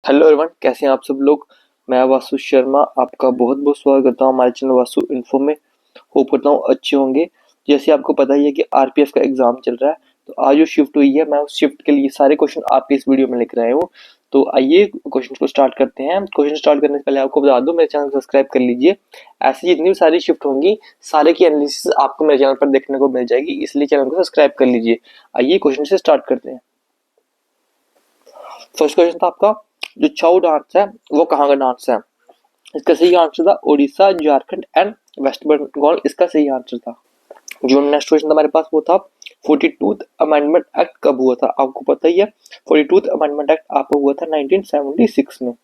Hello everyone, कैसे हैं आप सब लोग। मैं वासु शर्मा आपका बहुत बहुत स्वागत करता हूं हमारे चैनल वासु इन्फो में। होप करता हूं अच्छे होंगे। जैसे आपको पता ही है कि आरपीएफ का एग्जाम चल रहा है, तो आज जो शिफ्ट हुई है मैं उस शिफ्ट के लिए सारे क्वेश्चन आपके इस वीडियो में लिख रहा हूँ। तो आइए क्वेश्चन को स्टार्ट करते हैं। क्वेश्चन स्टार्ट करने से पहले आपको बता दूं, मेरे चैनल सब्सक्राइब कर लीजिए। ऐसी जितनी भी सारी शिफ्ट होंगी सारे की एनालिसिस आपको मेरे चैनल पर देखने को मिल जाएगी, इसलिए चैनल को सब्सक्राइब कर लीजिए। आइए क्वेश्चन से स्टार्ट करते हैं। फर्स्ट क्वेश्चन था आपका, जो छऊ डांस है वो कहाँ का डांस है। इसका सही आंसर था उड़ीसा, झारखंड एंड वेस्ट बंगाल, इसका सही आंसर था। जो नेक्स्ट क्वेश्चन हमारे पास वो था 42th अमेंडमेंट एक्ट कब हुआ था। आपको पता ही है 42th अमेंडमेंट एक्ट आपको हुआ था 1976 में।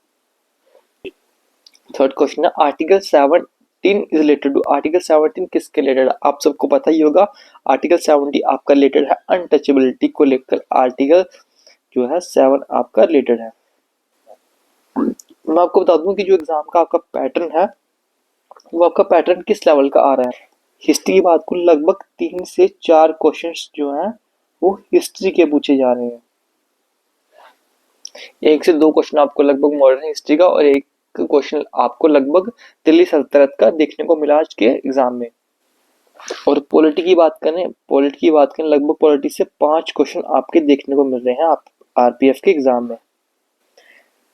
थर्ड क्वेश्चन है article 17 is related to. Article 17 किसके रिलेटेड है, आप सबको पता ही होगा। आर्टिकल 70 आपका रिलेटेड है अनटचेबिलिटी को लेकर। आर्टिकल जो है 7 आपका रिलेटेड है। मैं आपको बता दूं कि जो एग्जाम का आपका पैटर्न है वो आपका पैटर्न किस लेवल का आ रहा है। हिस्ट्री की बात को लगभग 3 से 4 क्वेश्चंस जो हैं वो हिस्ट्री के पूछे जा रहे हैं। 1 से 2 क्वेश्चन आपको लगभग मॉडर्न हिस्ट्री का और एक क्वेश्चन आपको लगभग दिल्ली सल्तनत का देखने को मिला आज के एग्जाम में। और पॉलिटी की बात करें लगभग पॉलिटी से 5 क्वेश्चन आपके देखने को मिल रहे हैं आप आरपीएफ के एग्जाम में।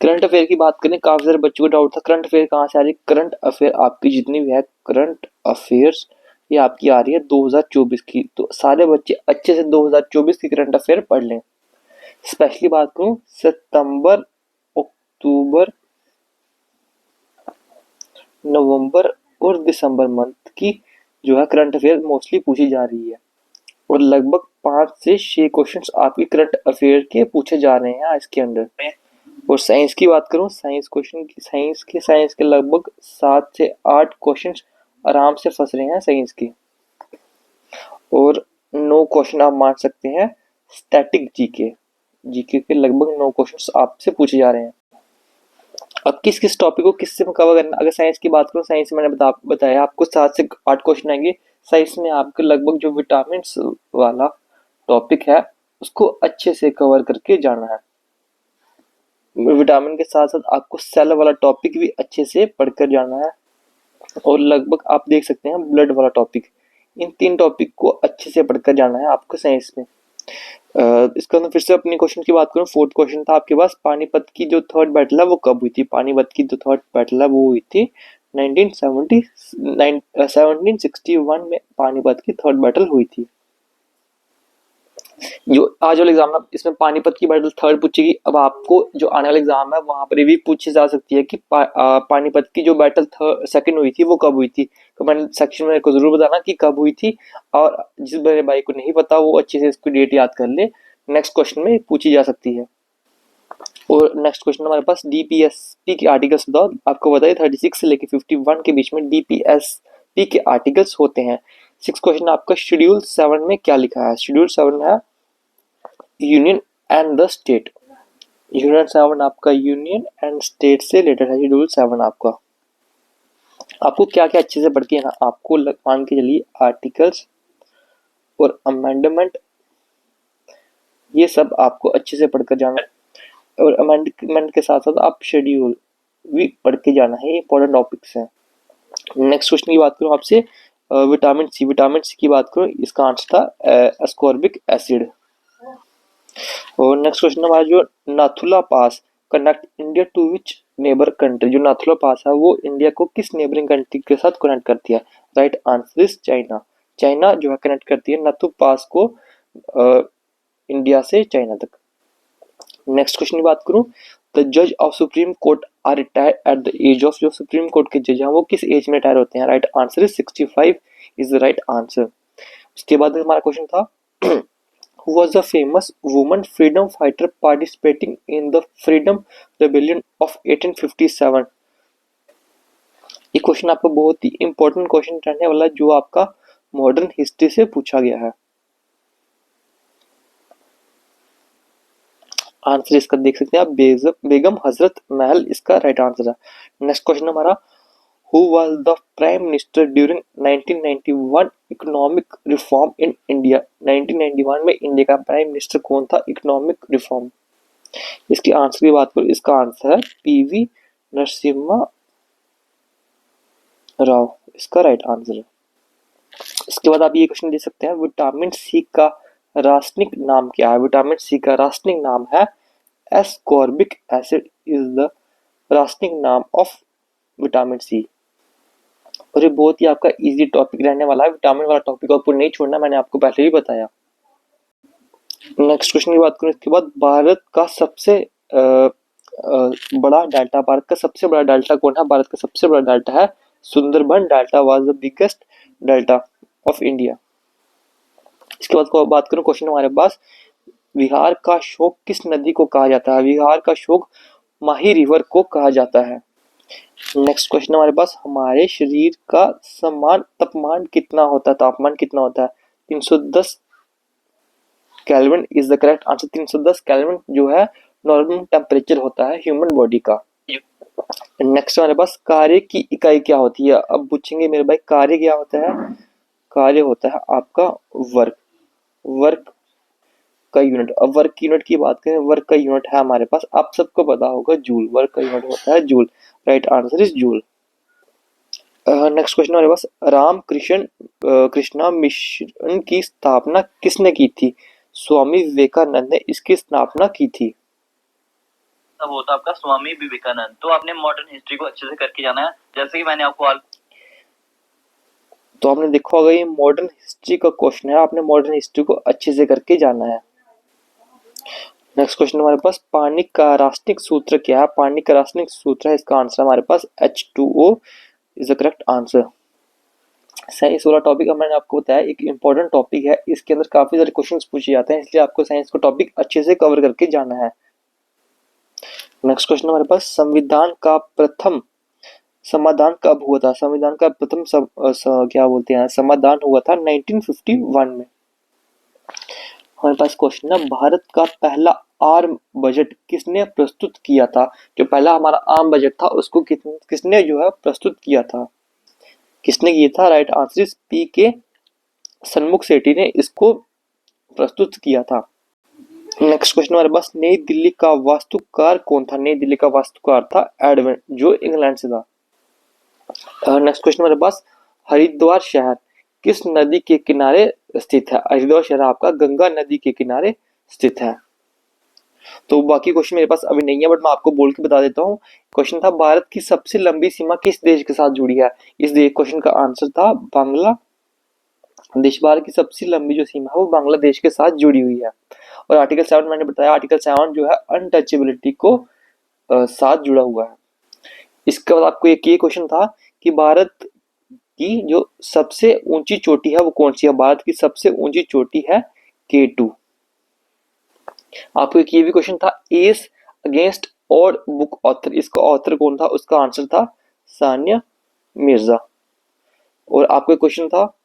करंट अफेयर की बात करें, काफी सारे बच्चों को डाउट था करंट अफेयर कहाँ से आ रही है। करंट अफेयर आपकी जितनी भी है करंट अफेयर्स ये आपकी आ रही है 2024 की। तो सारे बच्चे अच्छे से 2024 की करंट अफेयर पढ़ लें। स्पेशली बात करूं सितंबर, अक्टूबर, नवंबर और दिसंबर मंथ की जो है करंट अफेयर मोस्टली पूछी जा रही है। और लगभग 5 से 6 क्वेश्चंस आपके करंट अफेयर के पूछे जा रहे हैं इसके अंदर। और साइंस की बात करूं, साइंस के लगभग 7 से 8 क्वेश्चंस आराम से फंस रहे हैं साइंस के। और 9 क्वेश्चन आप मान सकते हैं स्टैटिक जीके के लगभग 9 क्वेश्चंस आपसे पूछे जा रहे हैं। अब किस किस टॉपिक को किससे कवर करना। अगर साइंस की बात करूं, साइंस मैंने बताया आपको 7 से 8 क्वेश्चन आएंगे। साइंस में आपके लगभग जो विटामिन वाला टॉपिक है उसको अच्छे से कवर करके जाना है। विटामिन के साथ साथ आपको सेल वाला टॉपिक भी अच्छे से पढ़कर जाना है। और लगभग आप देख सकते हैं ब्लड वाला टॉपिक, इन 3 टॉपिक को अच्छे से पढ़कर जाना है आपको साइंस में। इसके अंदर फिर से अपनी क्वेश्चन की बात करूं, फोर्थ क्वेश्चन था आपके पास पानीपत की जो थर्ड बैटल है वो कब हुई थी। पानीपत की जो थर्ड बैटल है वो हुई थी 1761 में पानीपत की थर्ड बैटल हुई थी। जो आज वाला एग्जाम है इसमें पानीपत की बैटल थर्ड पूछेगी। अब आपको जो आने वाला एग्जाम है वहां पर ये भी पूछी जा सकती है कि पानीपत की जो बैटल सेकंड हुई थी वो कब हुई थी। कमेंट सेक्शन में को जरूर बताना कि कब हुई थी। और जिस मेरे भाई को नहीं पता वो अच्छे से इसकी डेट याद कर ले, नेक्स्ट क्वेश्चन में पूछी जा सकती है। और नेक्स्ट क्वेश्चन हमारे पास डीपीएसपी के आर्टिकल्स बताओ। आपको बताइए 36 से लेकर 51 के बीच में डीपीएसपी के आर्टिकल्स होते हैं। 6 क्वेश्चन आपका शेड्यूल 7 में क्या लिखा है। शेड्यूल 7 है union and the state. Union 7 आपका यूनियन एंड स्टेट से रिलेटेड है। शेड्यूल 7 आपका आपको क्या क्या अच्छे से पढ़ के ना आपको मान के चलिए आर्टिकल्स और अमेंडमेंट ये सब आपको अच्छे से पढ़कर जाना है। और अमेंडमेंट के साथ साथ आप शेड्यूल भी पढ़ के जाना है, ये इंपॉर्टेंट टॉपिक्स हैं। नेक्स्ट क्वेश्चन की बात करूं आपसे विटामिन सी की बात करूं, इसका आंसर था एस्कॉर्बिक एसिड। और नेक्स्ट क्वेश्चन हमारा जो Nathula pass connect India to which neighbour country. जो नाथुला पास है वो इंडिया को किस नेबरिंग कंट्री के साथ कनेक्ट करती है। Right answer is China. China जो है कनेक्ट करती है नाथु पास को इंडिया से चाइना तक। नेक्स्ट क्वेश्चन की बात करूं, द जज of supreme court are retire at the age of. जो सुप्रीम कोर्ट के जज हैं वो किस एज में रिटायर होते हैं। Right answer is 65 is the right answer. उसके बाद हमारा क्वेश्चन था who was the famous woman freedom fighter participating in the freedom rebellion of 1857। ये क्वेश्चन आपका बहुत ही इंपॉर्टेंट क्वेश्चन रहने वाला है जो आपका मॉडर्न हिस्ट्री से पूछा गया है। आंसर इसका देख सकते हैं आप बेगम हजरत महल इसका राइट आंसर है। नेक्स्ट क्वेश्चन हमारा Who was the Prime Minister during 1991 economic reform in India. 1991 में इंडिया का प्राइम मिनिस्टर कौन था इकोनॉमिक रिफॉर्म इसकी आंसर की बात करूं, इसका आंसर है पीवी नरसिम्हा राव, इसका राइट आंसर है। इसके बाद आप ये क्वेश्चन दे सकते हैं, विटामिन सी का रासायनिक नाम क्या है? विटामिन सी का रासायनिक नाम है एस्कॉर्बिक एसिड इज द रासायनिक नाम ऑफ विटामिन सी। और ये बहुत ही आपका इजी टॉपिक रहने वाला है, विटामिन वाला टॉपिक आपको नहीं छोड़ना, मैंने आपको पहले ही बताया। नेक्स्ट क्वेश्चन की बात करें इसके बाद, भारत का सबसे बड़ा डेल्टा, भारत का सबसे बड़ा डेल्टा कौन है? भारत का सबसे बड़ा डेल्टा है Sundarban delta, was the biggest delta of India. इसके बाद को बात करूं क्वेश्चन हमारे पास, विहार का शोक किस नदी को कहा जाता है? विहार का शोक माही रिवर को कहा जाता है। नेक्स्ट क्वेश्चन हमारे पास, हमारे शरीर का समान तापमान कितना होता है? तापमान कितना होता है? 310 kelvin is the correct answer. 310 kelvin जो है नॉर्मल टेम्परेचर होता है ह्यूमन बॉडी का। नेक्स्ट हमारे पास, कार्य की इकाई क्या होती है? अब पूछेंगे मेरे भाई कार्य क्या होता है? कार्य होता है आपका वर्क, वर्क का यूनिट। अब वर्क की यूनिट की बात करें, वर्क का यूनिट है हमारे पास, आप सबको पता होगा जूल, वर्क का यूनिट होता है joule, right answer is joule. Next question हमारे पास, राम कृष्ण कृष्णा मिशन की स्थापना किसने की थी? स्वामी विवेकानंद ने इसकी स्थापना की थी। तब होता आपका स्वामी विवेकानंद। तो आपने मॉडर्न हिस्ट्री को अच्छे से करके जाना है, जैसे कि मैंने आपको तो आपने देखा होगा ये मॉडर्न हिस्ट्री का क्वेश्चन है, आपने मॉडर्न हिस्ट्री को अच्छे से करके जाना है। नेक्स्ट क्वेश्चन हमारे पास, पानी का रासायनिक सूत्र क्या है? पानी का रासायनिक सूत्र है, इसका आंसर हमारे पास H2O is the correct answer. Science वाला टॉपिक मैंने आपको बताया एक इंपॉर्टेंट टॉपिक है, इसके अंदर काफी सारे क्वेश्चंस पूछे जाते हैं, इसलिए आपको साइंस का टॉपिक अच्छे से कवर करके जाना है। नेक्स्ट क्वेश्चन हमारे पास, संविधान का प्रथम समाधान कब हुआ था? संविधान का प्रथम क्या बोलते हैं समाधान हुआ था 1951 में। हमारे पास क्वेश्चन है, भारत का पहला आम बजट किसने प्रस्तुत किया था? जो पहला हमारा आम बजट था उसको किसने जो है प्रस्तुत किया था? किसने किया था? राइट आंसर इज पी के सन्मुख सेठी ने इसको प्रस्तुत किया था। नेक्स्ट क्वेश्चन हमारे पास, नई दिल्ली का वास्तुकार कौन था? नई दिल्ली का वास्तुकार था एडविन, जो इंग्लैंड से था। नेक्स्ट क्वेश्चन हमारे पास, हरिद्वार शहर किस नदी के किनारे स्थित है? हरिद्वार शहर आपका गंगा नदी के किनारे स्थित है। तो बाकी क्वेश्चन मेरे पास अभी नहीं है, बट मैं आपको बोल के बता देता हूँ। क्वेश्चन था, भारत की सबसे लंबी सीमा किस देश के साथ जुड़ी है? इस क्वेश्चन का आंसर था बांग्लादेश। भारत की सबसे लंबी जो सीमा है वो बांग्लादेश के साथ जुड़ी हुई है। और आर्टिकल 7 मैंने बताया, आर्टिकल 7 जो है अनटचेबिलिटी को साथ जुड़ा हुआ है। इसके बाद आपको एक ये क्वेश्चन था कि भारत की जो सबसे ऊंची चोटी है वो कौन सी है? भारत की सबसे ऊंची चोटी है K2। आपको एक ये भी क्वेश्चन था, एस अगेंस्ट और बुक ऑथर, इसका ऑथर कौन था? उसका आंसर था सानिया मिर्जा। और आपको एक क्वेश्चन था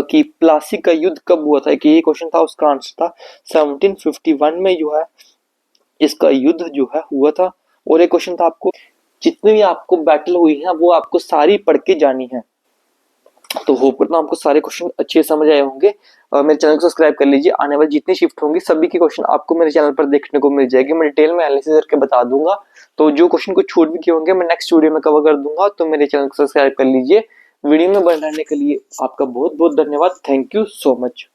कि प्लासी का युद्ध कब हुआ था, कि ये क्वेश्चन था, उसका आंसर था 1751 में जो है इसका युद्ध जो है हुआ था। और एक क्वेश्चन था, आपको जितने भी आपको बैटल हुई है वो आपको सारी पढ़ के जानी है। तो होप करता हूँ आपको सारे क्वेश्चन अच्छे समझ आए होंगे। मेरे चैनल को सब्सक्राइब कर लीजिए, आने वाली जितनी शिफ्ट होंगी सभी की क्वेश्चन आपको मेरे चैनल पर देखने को मिल जाएगी, मैं डिटेल में एनालिसिस करके बता दूंगा। तो जो क्वेश्चन को छूट भी किए होंगे मैं नेक्स्ट वीडियो में कवर कर दूंगा, तो मेरे चैनल को सब्सक्राइब कर लीजिए। वीडियो में बने रहने के लिए आपका बहुत बहुत धन्यवाद। Thank you so much.